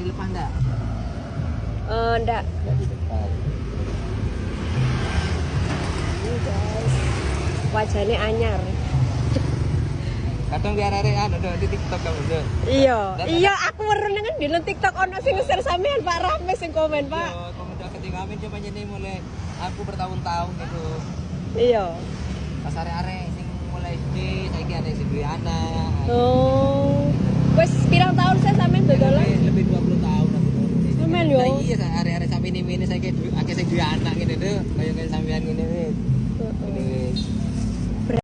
di depan enggak? Enggak. Enggak di depan. Ini guys. Wajahnya anyar. Kadang biar arek anu di TikTok kamu tuh. Iya, aku weruh nang di TikTok ono sing nge-share sampean Pak, rame sing komen, Pak. Iya, komentar ketinggalan cuma ini mulai aku bertahun-tahun gitu. Iya. Pas arek-arek sing mulai SD, saiki ada sing duwe anak. Oh. Wis pirang tahun saya sampean dodolan? Lebih 20 tahun aku tuh. Sampean yo. Iya, arek-arek sampe ini saiki akeh sing duwe anak ngene tuh, kaya sampean ngene wis. Heeh. Wis.